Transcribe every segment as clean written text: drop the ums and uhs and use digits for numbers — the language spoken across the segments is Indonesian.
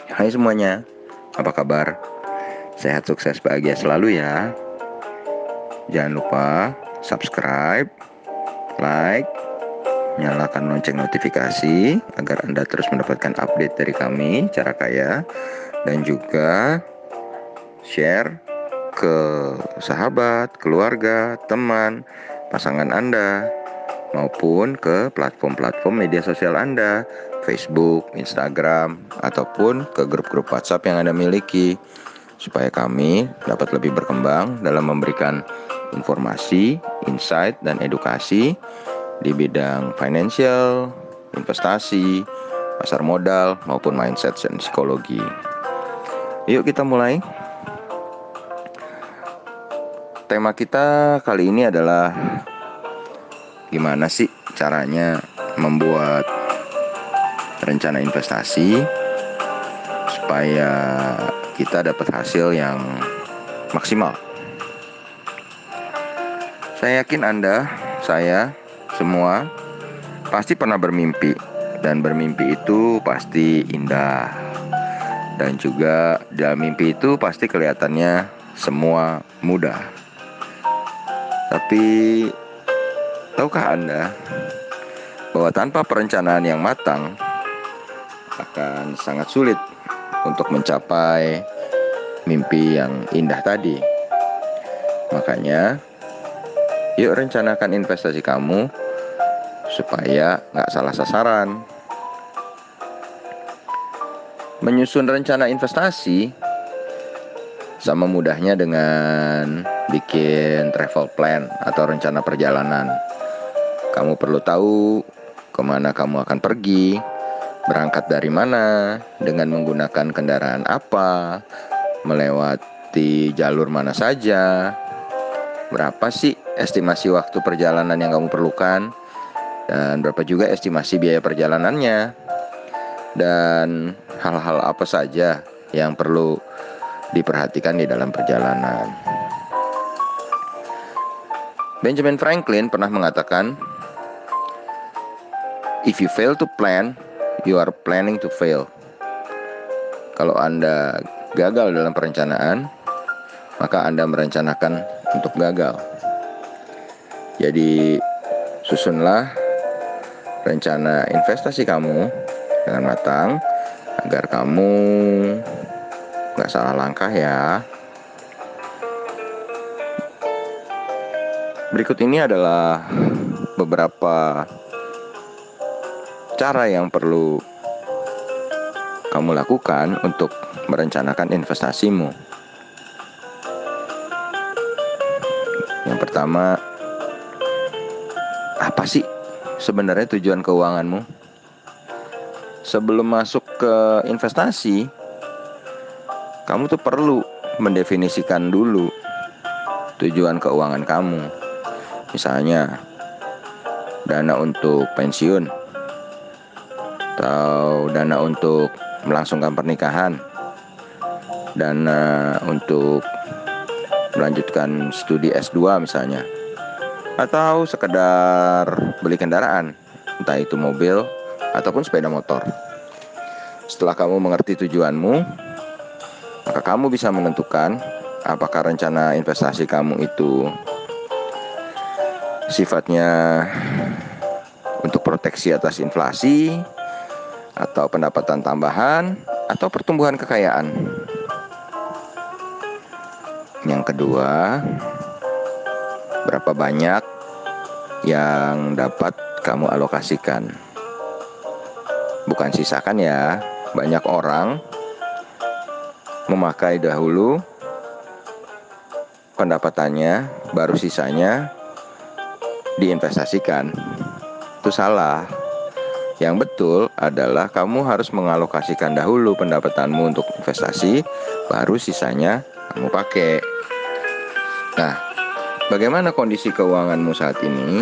Hai semuanya, apa kabar? Sehat, sukses, bahagia selalu ya. Jangan lupa subscribe, like, nyalakan lonceng notifikasi agar Anda terus mendapatkan update dari kami, cara kaya, dan juga share ke sahabat, keluarga, teman, pasangan Anda, maupun ke platform-platform media sosial Anda, Facebook, Instagram, ataupun ke grup-grup WhatsApp yang Anda miliki, supaya kami dapat lebih berkembang dalam memberikan informasi, insight, dan edukasi di bidang financial, investasi, pasar modal, maupun mindset dan psikologi. Yuk kita mulai. Tema kita kali ini adalah gimana sih caranya membuat rencana investasi supaya kita dapat hasil yang maksimal. Saya yakin Anda, saya, semua pasti pernah bermimpi, dan bermimpi itu pasti indah, dan juga dalam mimpi itu pasti kelihatannya semua mudah. Tapi tahukah Anda bahwa tanpa perencanaan yang matang akan sangat sulit untuk mencapai mimpi yang indah tadi. Makanya, yuk rencanakan investasi kamu supaya nggak salah sasaran. Menyusun rencana investasi sama mudahnya dengan bikin travel plan atau rencana perjalanan. Kamu perlu tahu kemana kamu akan pergi, berangkat dari mana, dengan menggunakan kendaraan apa, melewati jalur mana saja, berapa sih estimasi waktu perjalanan yang kamu perlukan, dan berapa juga estimasi biaya perjalanannya, dan hal-hal apa saja yang perlu diperhatikan di dalam perjalanan. Benjamin Franklin pernah mengatakan, "If you fail to plan, you are planning to fail." Kalau Anda gagal dalam perencanaan, maka Anda merencanakan untuk gagal. Jadi, susunlah rencana investasi kamu dengan matang agar kamu nggak salah langkah ya. Berikut ini adalah beberapa cara yang perlu kamu lakukan untuk merencanakan investasimu. Yang pertama, apa sih sebenarnya tujuan keuanganmu? Sebelum masuk ke investasi, kamu tuh perlu mendefinisikan dulu tujuan keuangan kamu. Misalnya, dana untuk pensiun, atau dana untuk melangsungkan pernikahan, dana untuk melanjutkan studi S2 misalnya, atau sekedar beli kendaraan, entah itu mobil ataupun sepeda motor. Setelah kamu mengerti tujuanmu, maka kamu bisa menentukan apakah rencana investasi kamu itu sifatnya untuk proteksi atas inflasi, atau pendapatan tambahan, atau pertumbuhan kekayaan. Yang kedua, berapa banyak yang dapat kamu alokasikan. Bukan sisakan ya. Banyak orang memakai dahulu pendapatannya, baru sisanya diinvestasikan. Itu salah. Yang betul adalah kamu harus mengalokasikan dahulu pendapatanmu untuk investasi, baru sisanya kamu pakai. Nah, bagaimana kondisi keuanganmu saat ini?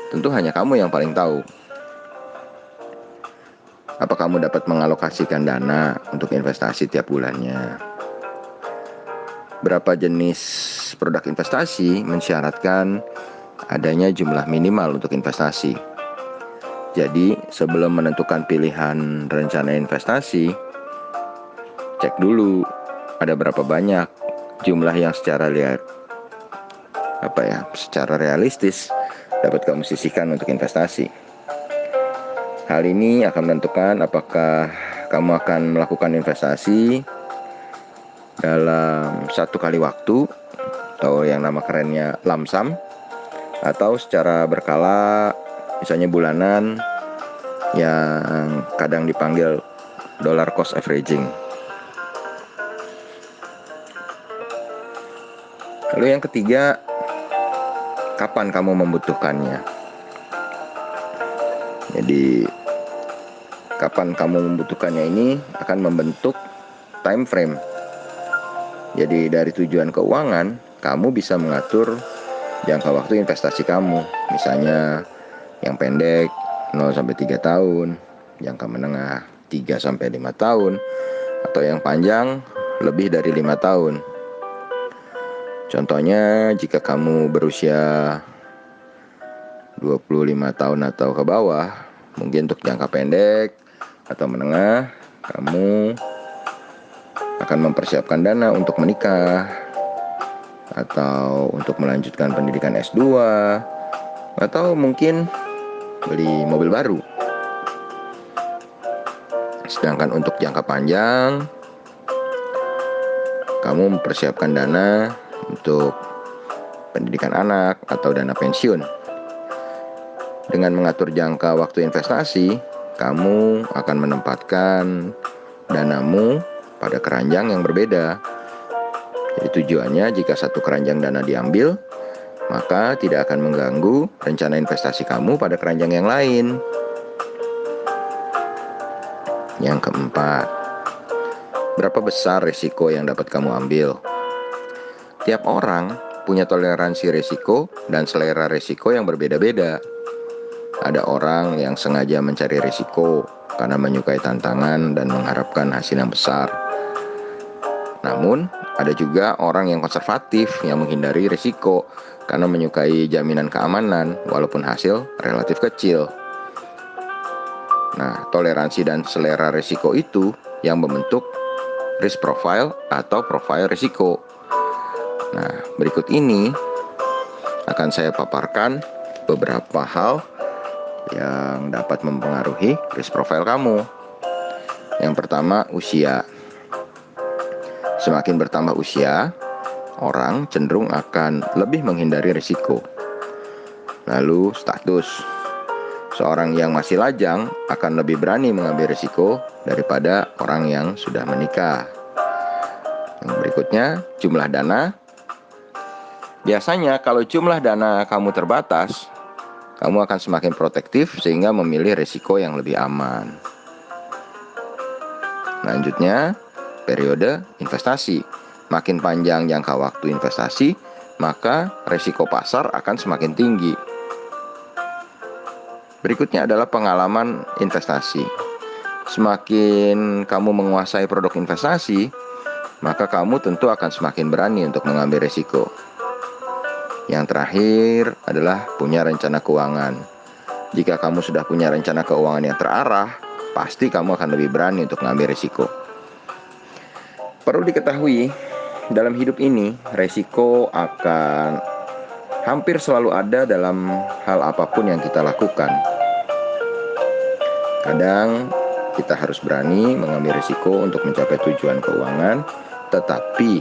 Tentu hanya kamu yang paling tahu. Apa kamu dapat mengalokasikan dana untuk investasi tiap bulannya? Berapa jenis produk investasi mensyaratkan adanya jumlah minimal untuk investasi? Jadi sebelum menentukan pilihan rencana investasi, cek dulu ada berapa banyak jumlah yang secara realistis dapat kamu sisihkan untuk investasi. Hal ini akan menentukan apakah kamu akan melakukan investasi dalam satu kali waktu atau yang nama kerennya lump sum, atau secara berkala, misalnya bulanan, yang kadang dipanggil dollar cost averaging. Lalu yang ketiga, kapan kamu membutuhkannya? Jadi kapan kamu membutuhkannya ini akan membentuk time frame. Jadi dari tujuan keuangan, kamu bisa mengatur jangka waktu investasi kamu. Misalnya yang pendek 0-3 tahun, jangka menengah 3-5 tahun, atau yang panjang lebih dari 5 tahun. Contohnya, jika kamu berusia 25 tahun atau ke bawah, mungkin untuk jangka pendek atau menengah, kamu akan mempersiapkan dana untuk menikah, atau untuk melanjutkan pendidikan S2, atau mungkin beli mobil baru. Sedangkan untuk jangka panjang, kamu mempersiapkan dana untuk pendidikan anak atau dana pensiun. Dengan mengatur jangka waktu investasi, kamu akan menempatkan danamu pada keranjang yang berbeda. Jadi tujuannya, jika satu keranjang dana diambil, maka tidak akan mengganggu rencana investasi kamu pada keranjang yang lain. Yang keempat, berapa besar risiko yang dapat kamu ambil? Tiap orang punya toleransi risiko dan selera risiko yang berbeda-beda. Ada orang yang sengaja mencari risiko karena menyukai tantangan dan mengharapkan hasil yang besar. Namun, ada juga orang yang konservatif yang menghindari risiko karena menyukai jaminan keamanan walaupun hasil relatif kecil. Nah, toleransi dan selera risiko itu yang membentuk risk profile atau profil risiko. Nah, berikut ini akan saya paparkan beberapa hal yang dapat mempengaruhi risk profile kamu. Yang pertama, usia. Semakin bertambah usia, orang cenderung akan lebih menghindari risiko. Lalu, status. Seorang yang masih lajang akan lebih berani mengambil risiko daripada orang yang sudah menikah. Yang berikutnya, jumlah dana. Biasanya kalau jumlah dana kamu terbatas, kamu akan semakin protektif sehingga memilih risiko yang lebih aman. Lanjutnya, periode investasi. Makin panjang jangka waktu investasi, maka risiko pasar akan semakin tinggi. Berikutnya adalah pengalaman investasi. Semakin kamu menguasai produk investasi, maka kamu tentu akan semakin berani untuk mengambil risiko. Yang terakhir adalah punya rencana keuangan. Jika kamu sudah punya rencana keuangan yang terarah, pasti kamu akan lebih berani untuk mengambil risiko. Perlu diketahui, dalam hidup ini, risiko akan hampir selalu ada dalam hal apapun yang kita lakukan. Kadang kita harus berani mengambil risiko untuk mencapai tujuan keuangan, tetapi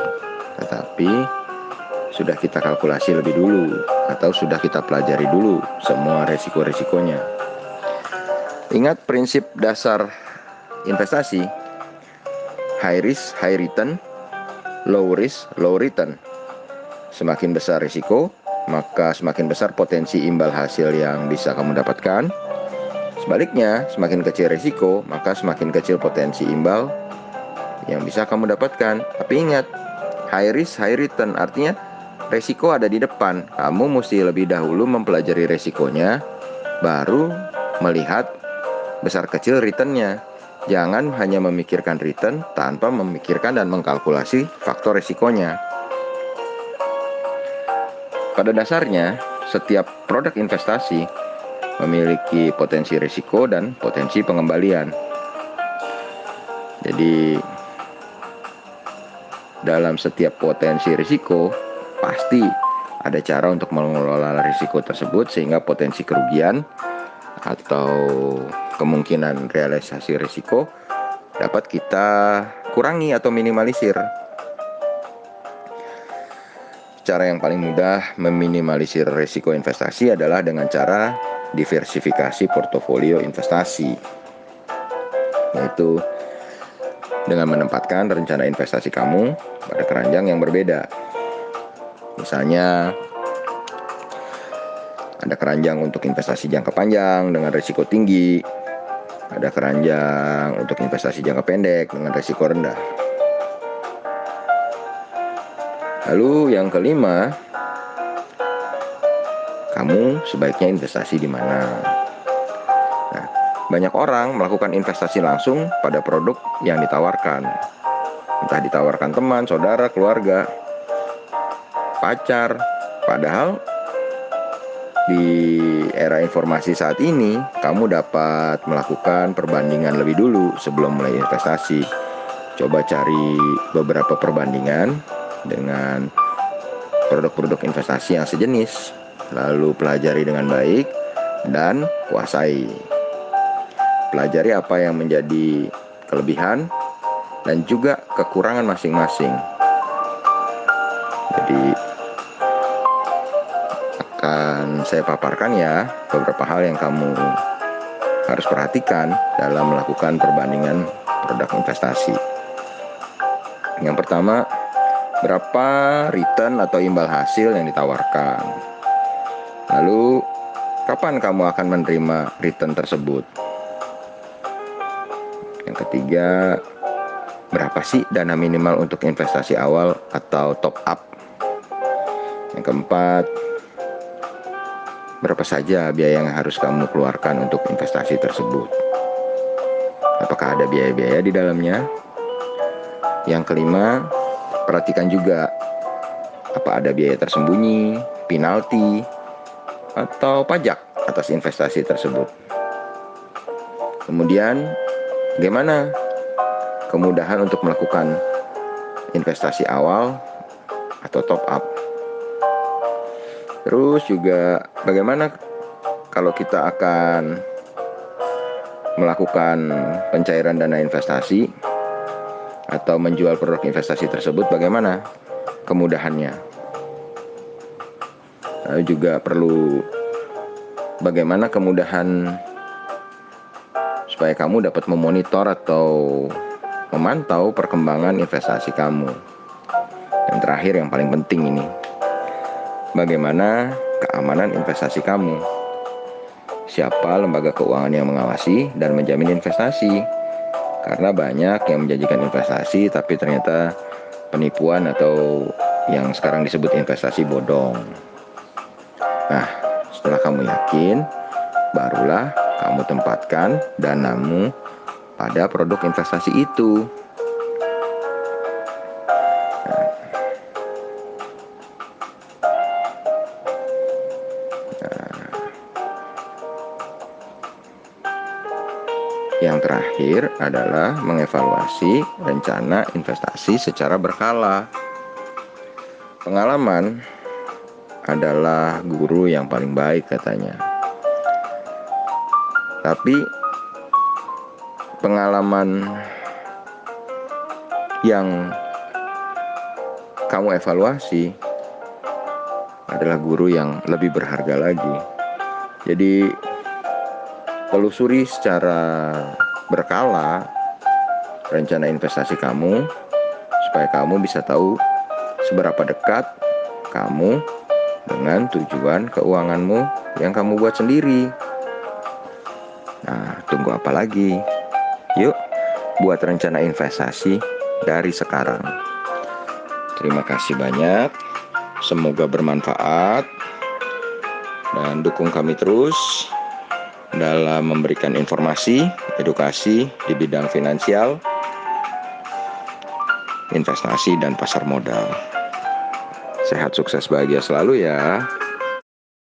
sudah kita kalkulasi lebih dulu atau sudah kita pelajari dulu semua risiko-risikonya. Ingat prinsip dasar investasi: high risk, high return, low risk, low return. Semakin besar risiko, maka semakin besar potensi imbal hasil yang bisa kamu dapatkan. Sebaliknya, semakin kecil risiko, maka semakin kecil potensi imbal yang bisa kamu dapatkan. Tapi ingat, high risk, high return artinya risiko ada di depan. Kamu mesti lebih dahulu mempelajari risikonya, baru melihat besar kecil returnnya. Jangan hanya memikirkan return tanpa memikirkan dan mengkalkulasi faktor risikonya. Pada dasarnya, setiap produk investasi memiliki potensi risiko dan potensi pengembalian. Jadi dalam setiap potensi risiko pasti ada cara untuk mengelola risiko tersebut sehingga potensi kerugian atau kemungkinan realisasi risiko dapat kita kurangi atau minimalisir. Cara yang paling mudah meminimalisir risiko investasi adalah dengan cara diversifikasi portofolio investasi, yaitu dengan menempatkan rencana investasi kamu pada keranjang yang berbeda. Misalnya, ada keranjang untuk investasi jangka panjang dengan risiko tinggi, ada keranjang untuk investasi jangka pendek dengan risiko rendah. Lalu yang kelima, kamu sebaiknya investasi di mana? Nah, banyak orang melakukan investasi langsung pada produk yang ditawarkan. Entah ditawarkan teman, saudara, keluarga, pacar. Padahal di era informasi saat ini, kamu dapat melakukan perbandingan lebih dulu sebelum mulai investasi. Coba cari beberapa perbandingan dengan produk-produk investasi yang sejenis, lalu pelajari dengan baik dan kuasai. Pelajari apa yang menjadi kelebihan dan juga kekurangan masing-masing. Jadi akan saya paparkan ya beberapa hal yang kamu harus perhatikan dalam melakukan perbandingan produk investasi. Yang pertama, berapa return atau imbal hasil yang ditawarkan. Lalu, kapan kamu akan menerima return tersebut? Yang ketiga, berapa sih dana minimal untuk investasi awal atau top up? Yang keempat, berapa saja biaya yang harus kamu keluarkan untuk investasi tersebut? Apakah ada biaya-biaya di dalamnya? Yang kelima, perhatikan juga apa ada biaya tersembunyi, penalti, atau pajak atas investasi tersebut. Kemudian, bagaimana kemudahan untuk melakukan investasi awal atau top up? Terus juga bagaimana kalau kita akan melakukan pencairan dana investasi atau menjual produk investasi tersebut, bagaimana kemudahannya? Lalu juga perlu bagaimana kemudahan supaya kamu dapat memonitor atau memantau perkembangan investasi kamu. Dan terakhir yang paling penting ini, bagaimana keamanan investasi kamu? Siapa lembaga keuangan yang mengawasi dan menjamin investasi? Karena banyak yang menjanjikan investasi tapi ternyata penipuan atau yang sekarang disebut investasi bodong. Nah, setelah kamu yakin, barulah kamu tempatkan danamu pada produk investasi itu. Yang terakhir adalah mengevaluasi rencana investasi secara berkala. Pengalaman adalah guru yang paling baik katanya. Tapi pengalaman yang kamu evaluasi adalah guru yang lebih berharga lagi. Jadi telusuri secara berkala rencana investasi kamu supaya kamu bisa tahu seberapa dekat kamu dengan tujuan keuanganmu yang kamu buat sendiri. Nah, tunggu apa lagi? Yuk, buat rencana investasi dari sekarang. Terima kasih banyak. Semoga bermanfaat dan dukung kami terus dalam memberikan informasi, edukasi di bidang finansial, investasi, dan pasar modal. Sehat, sukses, bahagia selalu ya.